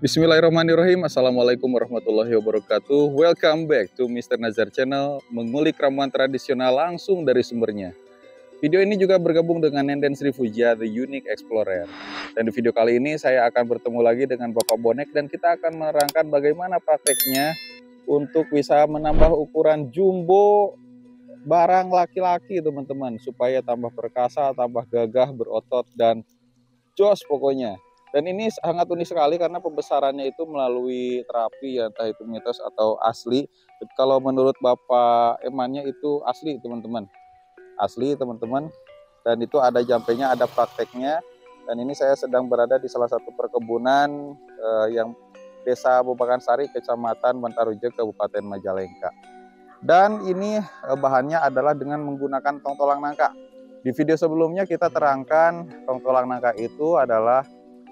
Bismillahirrahmanirrahim. Assalamualaikum warahmatullahi wabarakatuh. Welcome back to Mr. Nazar Channel, mengulik ramuan tradisional langsung dari sumbernya. Video ini juga bergabung dengan Nenden Sri Fujia, The Unique Explorer. Dan di video kali ini saya akan bertemu lagi dengan Bapak Bonek dan kita akan menerangkan bagaimana prakteknya untuk bisa menambah ukuran jumbo barang laki-laki teman-teman, supaya tambah perkasa, tambah gagah, berotot, dan jos pokoknya. Dan ini sangat unik sekali karena pembesarannya itu melalui terapi ya, entah itu mitos atau asli. Kalau menurut Bapak Emannya itu asli teman-teman, asli teman-teman. Dan itu ada jampenya, ada prakteknya. Dan ini saya sedang berada di salah satu perkebunan yang Desa Bubakan Sari, Kecamatan Bantarujung, Kabupaten Majalengka. Dan ini bahannya adalah dengan menggunakan tongtolang nangka. Di video sebelumnya kita terangkan tongtolang nangka itu adalah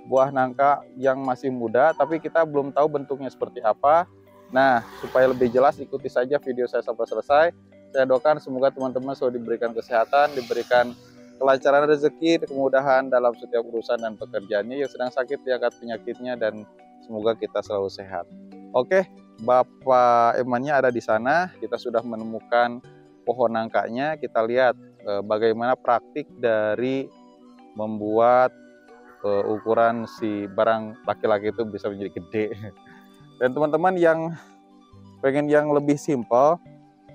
buah nangka yang masih muda, tapi kita belum tahu bentuknya seperti apa. Nah, supaya lebih jelas ikuti saja video saya sampai selesai. Saya doakan semoga teman-teman selalu diberikan kesehatan, diberikan kelancaran rezeki, kemudahan dalam setiap urusan dan pekerjaannya. Yang sedang sakit diangkat penyakitnya dan semoga kita selalu sehat. Oke, Bapak Emannya ada di sana. Kita sudah menemukan pohon nangkanya. Kita lihat bagaimana praktik dari membuat ukuran si barang laki-laki itu bisa menjadi gede. Dan teman-teman yang pengen yang lebih simpel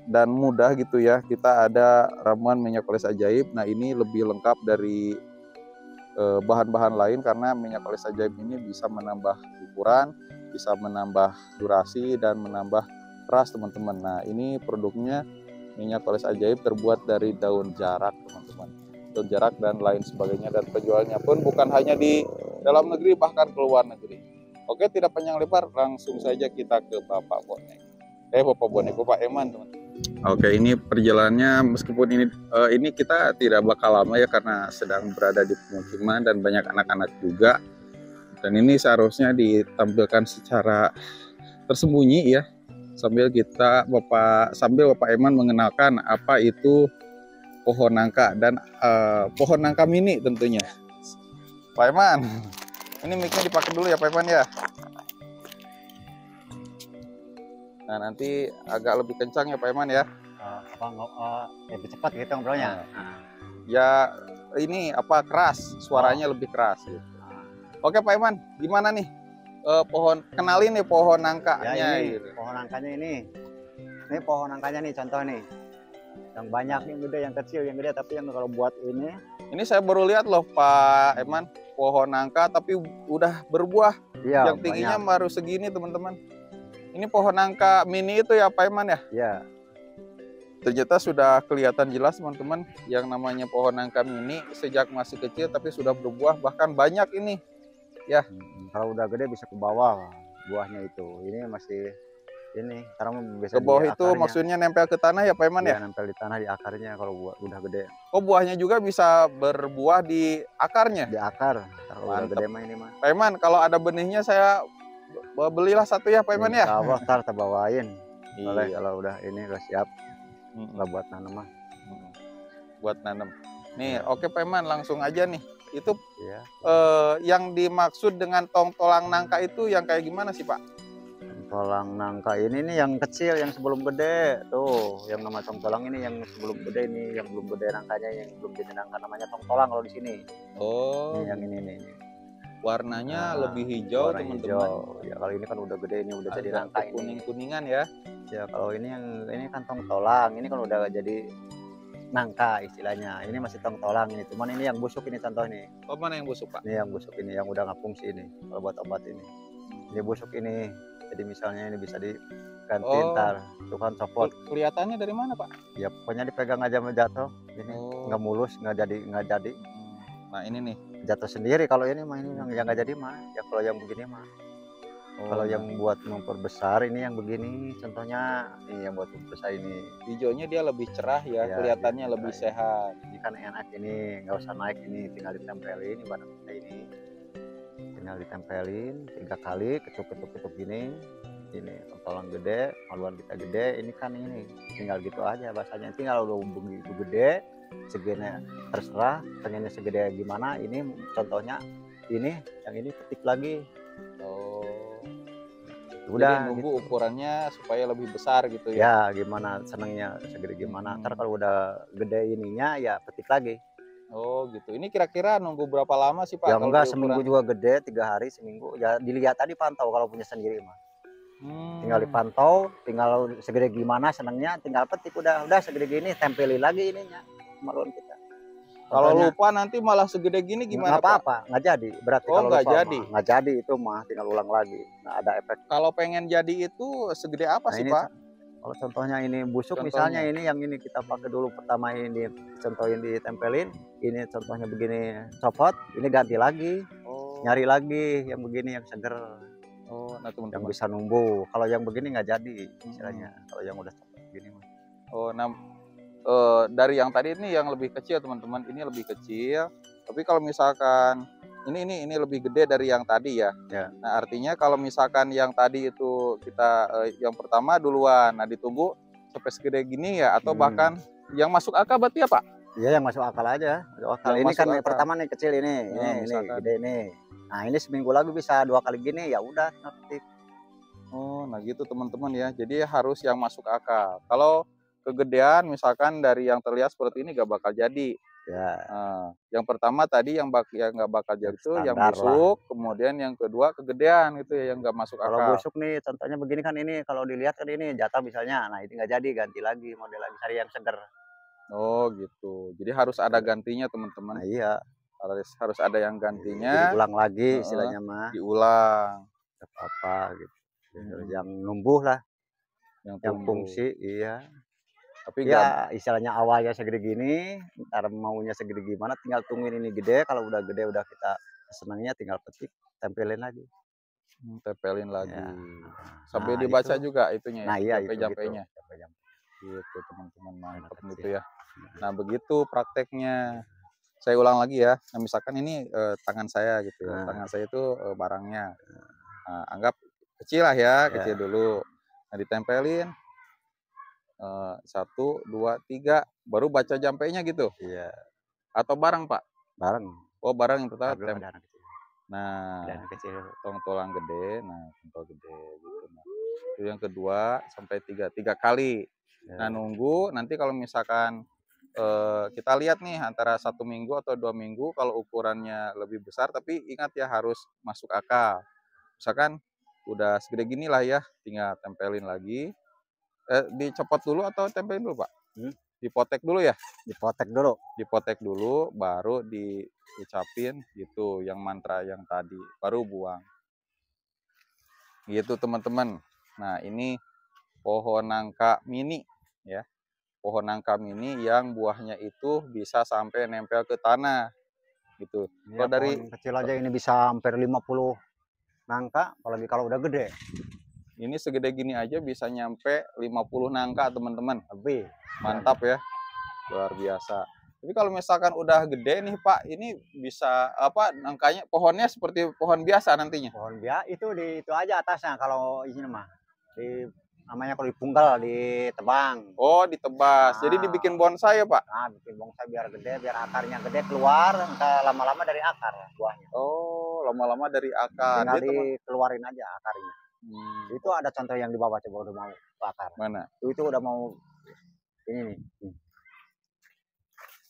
dan mudah gitu ya, kita ada ramuan minyak oles ajaib. Nah, ini lebih lengkap dari bahan-bahan lain karena minyak oles ajaib ini bisa menambah ukuran, bisa menambah durasi, dan menambah ras teman-teman. Nah, ini produknya minyak oles ajaib terbuat dari daun jarak teman-teman, daun jarak dan lain sebagainya, dan penjualnya pun bukan hanya di dalam negeri, bahkan ke luar negeri. Oke, tidak panjang lebar, langsung saja kita ke Bapak Bonek. Bapak Bonek, Bapak Eman teman-teman. Oke, ini perjalanannya meskipun ini kita tidak bakal lama ya karena sedang berada di pemukiman dan banyak anak-anak juga. Dan ini seharusnya ditampilkan secara tersembunyi ya, sambil Bapak Eman mengenalkan apa itu pohon nangka dan pohon nangka mini tentunya. Pak Eman, ini mic-nya dipakai dulu ya Pak Eman ya. Nah, nanti agak lebih kencang ya Pak Eman ya. Lebih cepat gitu ngobrolnya. Ya ini keras, suaranya lebih keras gitu. Oke Pak Eman, gimana nih kenalin nih pohon nangkanya ya, ini, gitu. Pohon nangkanya ini pohon nangkanya nih contoh nih. Yang banyak, yang gede, yang kecil, yang gede, tapi yang kalau buat ini saya baru lihat loh Pak Eman, pohon nangka tapi udah berbuah. Iya, yang tingginya banyak. Baru segini teman-teman. Ini pohon nangka mini itu ya Pak Eman ya? Iya. Ternyata sudah kelihatan jelas teman-teman, yang namanya pohon nangka mini sejak masih kecil tapi sudah berbuah, bahkan banyak ini ya. Kalau udah gede bisa ke bawah buahnya itu. Ini masih ini karena bisa ke bawah itu akarnya. Maksudnya nempel ke tanah ya Pak Eman ya? Nempel di tanah di akarnya kalau udah gede. Oh, buahnya juga bisa berbuah di akarnya? Di akar. Kalau udah gede mah ini mah. Pak Eman, kalau ada benihnya saya belilah satu ya Pak Eman ya? Insya Allah ntar kita bawain. Boleh kalau udah ini udah siap. Nggak buat nanam mah. Buat nanam. Nih, oke Pak Eman, langsung aja nih. Itu ya. Yang dimaksud dengan tongtolang nangka itu yang kayak gimana sih Pak? Tongtolang nangka ini nih yang kecil, yang sebelum gede tuh, yang nama tongtolang ini yang sebelum gede nih, yang belum gede nangkanya, yang belum jadi nangka namanya tongtolang kalau di sini. Oh. Ini yang ini nih. Warnanya lebih hijau teman-teman. Ya kalau ini kan udah gede, ini udah jadi nangka ini. Kuning-kuningan ya. Ya kalau ini kan tongtolang, ini kan udah jadi nangka istilahnya. Ini masih tongtolang ini, cuman ini yang busuk ini contoh nih. Oh, mana yang busuk Pak? Ini yang busuk ini, yang udah nggak fungsi ini kalau buat obat ini. Ini busuk ini. Jadi misalnya ini bisa diganti ntar, itu kan copot. Kelihatannya dari mana Pak? Ya pokoknya dipegang aja jatuh. Ini nggak mulus, nggak jadi. Nah ini nih jatuh sendiri kalau ini mah, ini yang nggak jadi mah. Ya kalau yang begini mah. Kalau yang buat memperbesar ini yang begini, contohnya ini yang buat memperbesar ini. Hijaunya dia lebih cerah ya, kelihatannya lebih sehat. Ini kan enak ini, nggak usah naik ini, tinggal ditempelin barang kita ini. Tinggal ditempelin 3 kali, ketuk gini. Ini tongtolang gede, maluan kita gede, ini kan ini tinggal gitu aja bahasanya. Tinggal udah begitu gede, segini terserah, pengennya segede gimana. Ini contohnya ini, yang ini ketik lagi. Jadi Udah nunggu gitu. ukurannya supaya lebih besar gitu ya. Ya gimana senangnya segede gimana. Ntar kalau udah gede ininya ya petik lagi. Oh gitu. Ini kira-kira nunggu berapa lama sih Ya Pak kalau enggak di seminggu ukuran? juga gede, 3 hari seminggu. Ya dilihat tadi pantau kalau punya sendiri mah. Tinggal Hmm. dipantau, tinggal segede gimana senangnya, tinggal petik udah segede gini tempelin lagi ininya kemaluan kita. Kalau Contohnya lupa nanti malah segede gini nggak gimana Pak? apa-apa, nggak jadi. Berarti Oh kalau nggak lupa mah jadi. nggak jadi itu mah tinggal ulang lagi. Nggak ada efek. Kalau pengen jadi itu segede apa Nah sih ini Pak? kalau contohnya ini busuk misalnya Contohnya. ini yang ini kita pakai dulu pertama ini dicontohin ditempelin, ini contohnya begini copot, ini ganti lagi, Oh. nyari lagi yang begini yang seger, Oh, nah yang teman-teman. bisa numbuh. Kalau yang begini nggak jadi istilahnya. Hmm. Kalau yang udah copot begini mah. Oh, nah dari yang tadi ini yang lebih kecil teman-teman. Ini lebih kecil. Tapi kalau misalkan ini lebih gede dari yang tadi ya. Ya. Nah artinya kalau misalkan yang tadi itu kita yang pertama duluan, nah ditunggu sampai segede gini ya, atau bahkan yang masuk akal berarti ya Pak? Iya yang masuk akal aja, masuk akal. Yang Ini masuk kan yang akal. pertama nih kecil Nah, ini misalkan. gede nih. Nah ini seminggu lagi bisa 2 kali gini ya udah petik. Oh, nah gitu teman-teman ya. Jadi harus yang masuk akal. Kalau kegedean misalkan dari yang terlihat seperti ini gak bakal jadi. Ya Nah, yang pertama tadi yang nggak bakal yang jadi itu yang standar lah. busuk, kemudian yang kedua kegedean itu ya yang nggak masuk Kalau akal. busuk nih contohnya begini kan ini kalau dilihat kan ini jatah misalnya, nah ini nggak jadi ganti lagi model lagi cari yang seger. Oh gitu. Jadi harus ada gantinya teman-teman. Nah iya, Harus ada yang jadi gantinya. ulang lagi Heeh, istilahnya mah, diulang. nggak apa-apa gitu. Yang Mm-mm, numbuh lah, yang yang tumbuh. fungsi iya. Tapi nggak. Ya istilahnya awalnya segede gini, ntar maunya segede gimana tinggal tungguin ini gede, kalau udah gede udah kita senangnya tinggal petik, tempelin lagi. Tempelin lagi. Ya. Sambil Nah dibaca itu, juga itunya ya, nah iya itu gitu. jampe-jampenya. Gitu teman-teman, Anak mantap gitu kecil. ya. Nah begitu prakteknya. Saya ulang lagi ya. Nah, misalkan ini tangan saya gitu ya. Nah, Tangan saya itu barangnya. Nah, anggap kecil lah ya, kecil ya, dulu. Nah, ditempelin 1, 2, 3, baru baca jampenya gitu. iya, Atau barang Pak? bareng. Oh barang yang pertama Dulu ada anak kecil, ada Nah, anak kecil. tong-tolang gede. Nah, tongtol gede gitu. Nah, itu yang kedua sampai tiga kali. Nah, Ya, nunggu nanti kalau misalkan kita lihat nih antara 1 minggu atau 2 minggu kalau ukurannya lebih besar, tapi ingat ya harus masuk akal. Misalkan udah segede gini lah ya, tinggal tempelin lagi. Dicopot dulu atau tempelin dulu Pak? hmm, Dipotek dulu ya? dipotek dulu. Dipotek dulu, baru diucapin gitu, yang mantra yang tadi, baru buang. Gitu teman-teman. Nah ini pohon nangka mini ya. Pohon nangka mini yang buahnya itu bisa sampai nempel ke tanah gitu. Ya Kalau dari pohon kecil aja ini bisa hampir 50 nangka, apalagi kalau udah gede, ini segede gini aja bisa nyampe 50 nangka teman-teman. lebih. Mantap ya, luar biasa. Tapi kalau misalkan udah gede nih Pak, ini bisa apa nangkanya pohonnya seperti pohon biasa nantinya. Pohon biak itu di itu aja atasnya kalau ini mah. Di namanya kalau dipunggal, ditebang. Oh ditebas, jadi Nah, dibikin bonsai ya Pak? nah bikin bonsai biar gede, biar akarnya gede keluar, entah lama-lama dari akar buahnya. Oh lama-lama dari akar. Tinggal Jadi teman. dikeluarin aja akarnya. Itu ada contoh yang di bawah coba udah mau ke akar. Mana? Itu udah mau ini nih.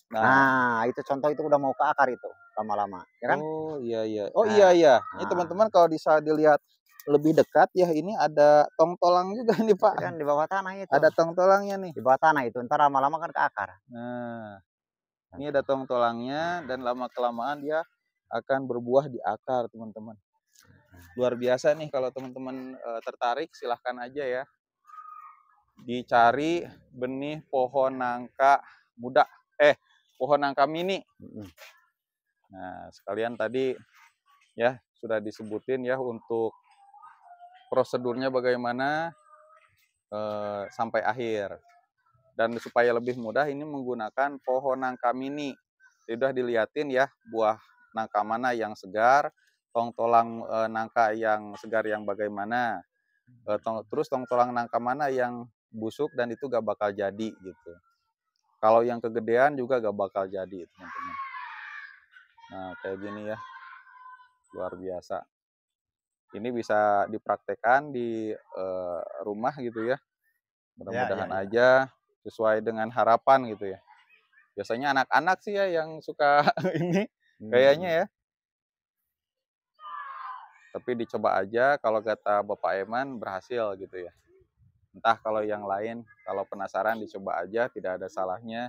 Nah, Nah, itu contoh itu udah mau ke akar itu lama-lama, ya kan? oh iya iya. Oh iya Nah, iya. Ini nah, teman-teman kalau bisa dilihat lebih dekat ya, ini ada tongtolang juga nih Pak. itu kan di bawah tanah itu. Ada tongtolangnya nih. Di bawah tanah itu, ntar lama-lama kan ke akar. Nah, ini ada tongtolangnya dan lama kelamaan dia akan berbuah di akar teman-teman. Luar biasa nih, kalau teman-teman tertarik silahkan aja ya. Dicari benih pohon nangka muda. Pohon nangka mini. Nah, sekalian tadi ya sudah disebutin ya untuk prosedurnya bagaimana sampai akhir. Dan supaya lebih mudah ini menggunakan pohon nangka mini. Sudah dilihatin ya buah nangka mana yang segar, tong-tolang nangka yang segar yang bagaimana, terus tong-tolang nangka mana yang busuk dan itu gak bakal jadi gitu. Kalau yang kegedean juga gak bakal jadi teman-teman. Nah kayak gini ya, luar biasa. Ini bisa dipraktekkan di rumah gitu ya. Ya, Mudah-mudahan ya, ya. aja sesuai dengan harapan gitu ya. Biasanya anak-anak sih ya yang suka ini kayaknya Hmm. ya. Tapi dicoba aja kalau kata Bapak Eman berhasil gitu ya. Entah kalau yang lain, kalau penasaran dicoba aja, tidak ada salahnya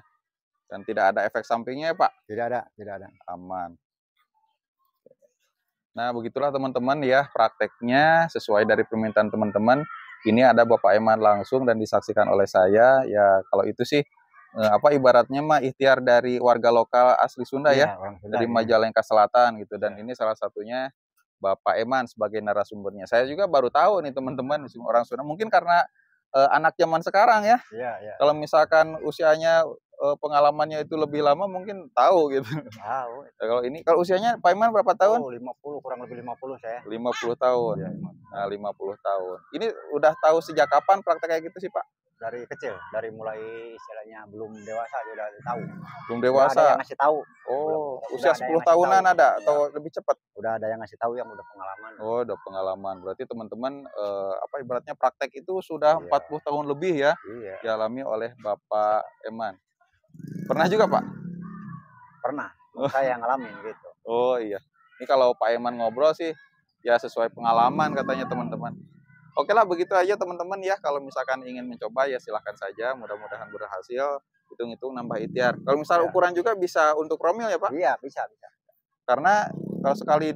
dan tidak ada efek sampingnya ya Pak. Tidak ada, tidak ada. Aman. Nah, begitulah teman-teman ya prakteknya sesuai dari permintaan teman-teman. Ini ada Bapak Eman langsung dan disaksikan oleh saya. Ya, kalau itu sih apa ibaratnya mah ikhtiar dari warga lokal asli Sunda Iya, ya, orang Sunda dari ini. Majalengka Selatan gitu. Dan Ya. ini salah satunya Bapak Eman sebagai narasumbernya. Saya juga baru tahu nih teman-teman orang Sunda. Mungkin karena anak zaman sekarang ya. Iya, iya. Kalau misalkan usianya pengalamannya itu lebih lama mungkin tahu gitu. Tahu. Nah, kalau usianya Pak Iman berapa tahun? Oh, 50, kurang lebih 50 saya. 50 tahun. Iya, Nah, 50 tahun. Ini udah tahu sejak kapan praktek kayak gitu sih, Pak? dari kecil, dari mulai istilahnya belum dewasa dia udah tahu. Belum Udah ada dewasa. yang ngasih tahu. Oh, Udah usia ada 10 yang ngasih tahunan tahu. ada Iya. atau lebih cepat? Udah ada yang ngasih tahu yang udah pengalaman. Oh, udah pengalaman. Berarti teman-teman apa ibaratnya praktek itu sudah Iya. 40 tahun lebih ya Iya, dialami oleh Bapak Eman. Pernah juga, Pak? pernah. Saya yang ngalamin gitu. Oh iya. Ini kalau Pak Eman ngobrol sih ya sesuai pengalaman katanya teman-teman. Oke lah begitu aja teman-teman ya. Kalau misalkan ingin mencoba ya silahkan saja. Mudah-mudahan berhasil. Hitung-hitung nambah ikhtiar. Kalau misal Ya. ukuran juga bisa untuk romil ya Pak. Iya, bisa, bisa. Karena kalau sekali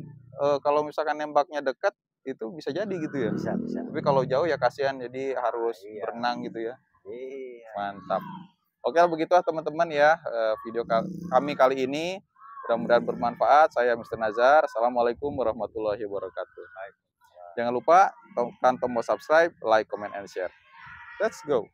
kalau misalkan nembaknya dekat itu bisa jadi gitu ya. Bisa, bisa. Tapi kalau jauh ya kasihan jadi harus Iya. berenang gitu ya. Iya. Mantap. Oke lah begitu lah teman-teman ya video kami kali ini. Mudah-mudahan bermanfaat. Saya Mr. Nazar. Assalamualaikum warahmatullahi wabarakatuh. Jangan lupa tekan tombol subscribe, like, comment, and share. Let's go.